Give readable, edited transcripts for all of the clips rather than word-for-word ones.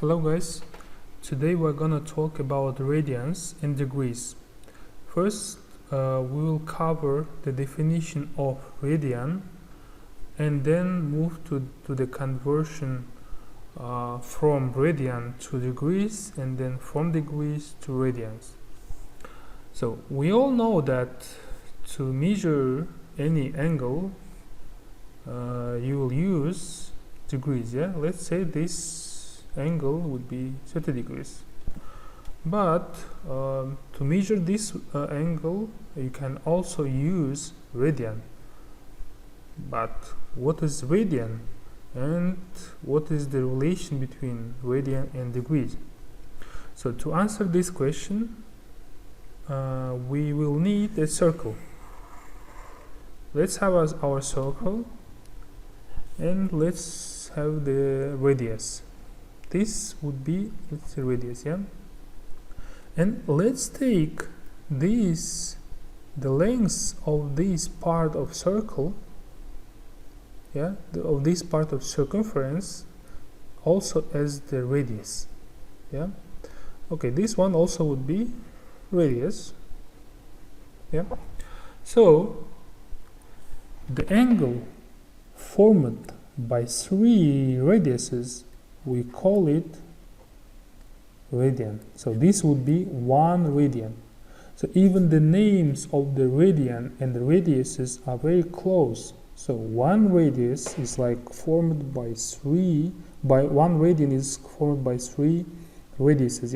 Hello guys, today we're gonna talk about radians and degrees. First, we will cover the definition of radian and then move to the conversion from radian to degrees and then from degrees to radians. So we all know that to measure any angle you will use degrees. Let's say this angle would be 30 degrees, but to measure this angle you can also use radian. But what is radian and what is the relation between radian and degrees? So to answer this question we will need a circle. Let's have our circle and let's have the radius. This would be, let's say, radius, and let's take this, the length of this part of circle, of this part of circumference, also as the radius. Okay, this one also would be radius. So the angle formed by 3 radiuses, we call it radian. So this would be 1 radian. So even the names of the radian and the radiuses are very close. So 1 radius is like formed by 3, by 1 radian is formed by 3 radiuses,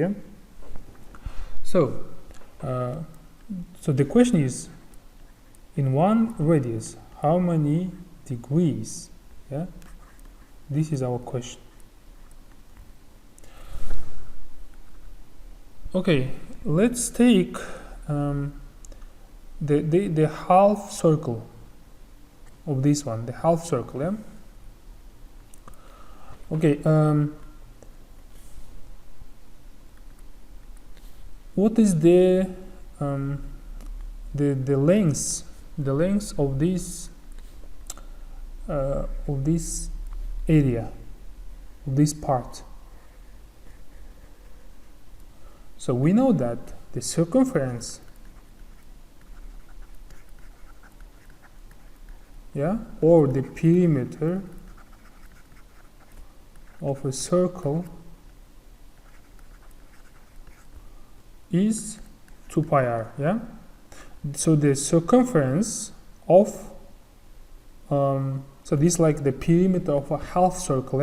So so the question is, in 1 radius, how many degrees? This is our question. Okay, let's take the half circle of this one, the half circle. Okay, what is the length of this area, of this part? So we know that the circumference, or the perimeter of a circle is 2 pi r. So the circumference of so this is like the perimeter of a half circle.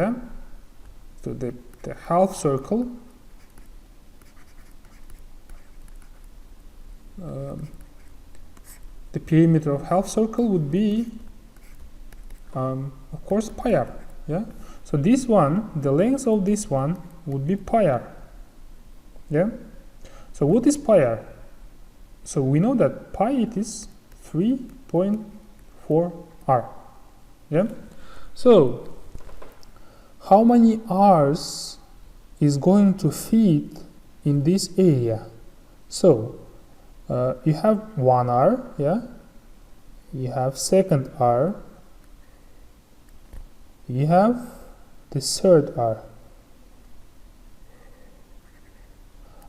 So the half circle, the perimeter of half circle would be of course pi r. So this one, the length of this one would be pi r. So what is pi r? So we know that pi it is 3.4 r. So how many r's is going to fit in this area? So you have 1 r, you have second r, you have the third r,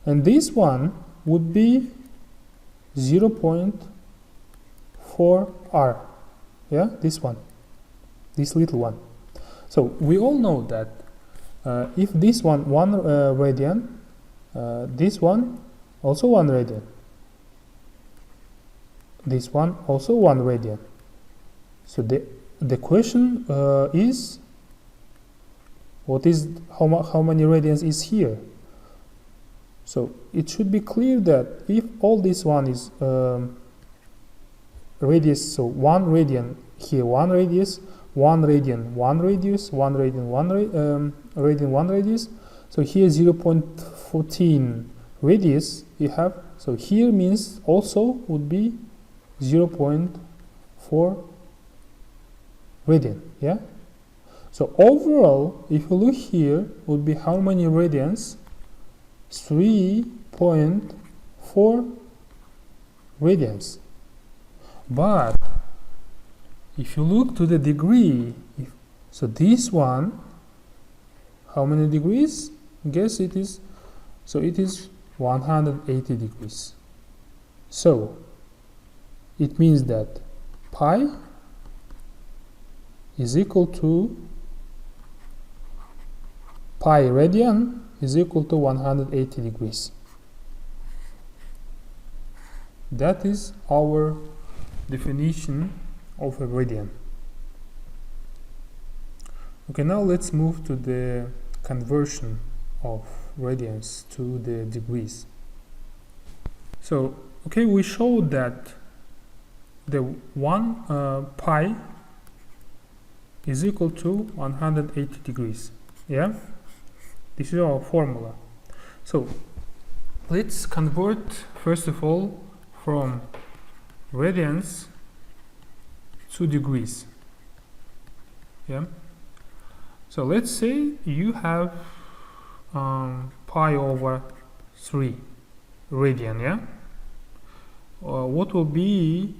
and this one would be 0.4 r. This one, this little one. So we all know that if this one 1 radian, this one also 1 radian, this one also 1 radian. So the question is, what is how many radians is here? So it should be clear that if all this one is radius, so 1 radian here, 1 radius, 1 radian, 1 radius, 1 radian, 1 radian, 1 radius. So here 0.14 radius you have. So here means also would be 0.4 radian. So overall, if you look here, would be how many radians? 3.4 radians. But if you look to the degree, so this one, how many degrees? guess it is, so it is 180 degrees. So it means that pi is equal to pi radian is equal to 180 degrees. That is our definition of a radian. Okay, now let's move to the conversion of radians to the degrees. So, okay, we showed that the 1 pi is equal to 180 degrees. Yeah, this is our formula. So let's convert first of all from radians to degrees. Yeah, so let's say you have pi over 3 radian. Yeah, what will be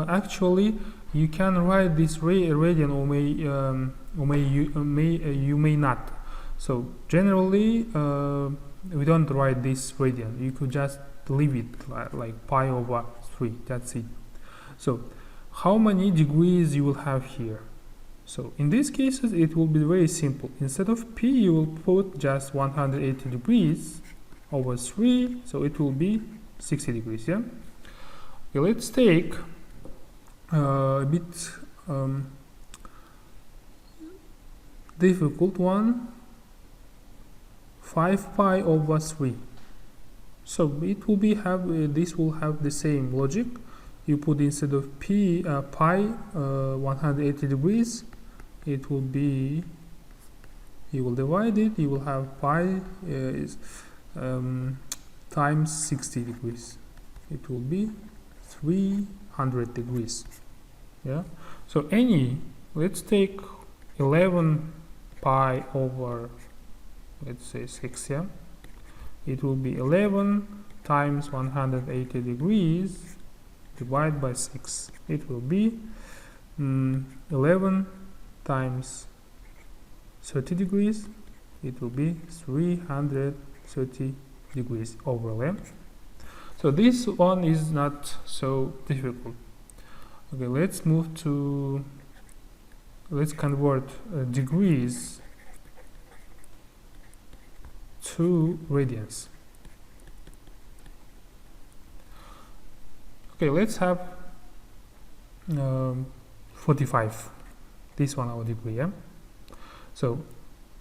actually you can write this radian, or you may not. So generally we don't write this radian. You could just leave it like pi over 3. That's it. So how many degrees you will have here? So in these cases it will be very simple. Instead of p, you will put just 180 degrees over 3, so it will be 60 degrees. Yeah. Okay, let's take a bit difficult one. 5 pi over 3. So it will be this will have the same logic. You put instead of pi 180 degrees, it will be, you will divide it, you will have pi times 60 degrees. It will be 300 degrees. Yeah, so let's take 11 pi over, let's say 6. Yeah, it will be 11 times 180 degrees divided by 6. It will be 11 times 30 degrees. It will be 330 degrees overlay. So this one is not so difficult. Okay, let's convert degrees to radians. Okay, let's have 45. This one our degree. Yeah. So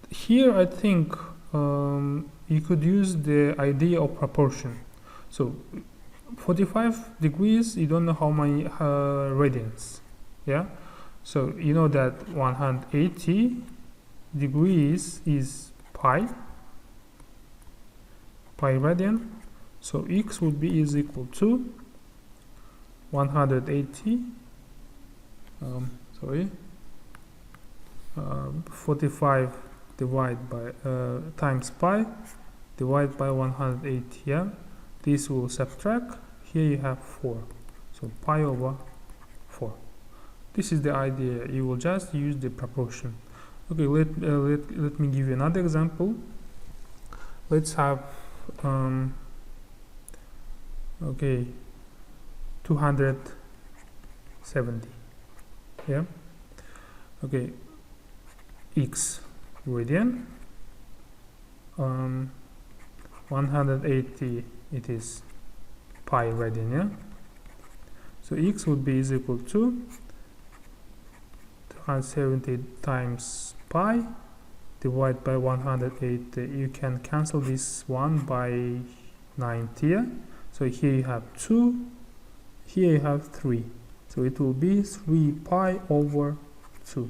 here I think you could use the idea of proportion. So 45 degrees, you don't know how many radians. Yeah, so you know that 180 degrees is pi radian. So x would be is equal to 180 45 divided by times pi divided by 180. Yeah, this will subtract. Here you have 4, so pi over 4. This is the idea. You will just use the proportion. Okay, let me give you another example. Let's have 270. Yeah, okay, x radian, 180 it is pi radian. Yeah, so x would be is equal to 270 times pi divided by 180. You can cancel this one by 90. Yeah? So here you have 2, here you have 3, so it will be 3 pi over 2.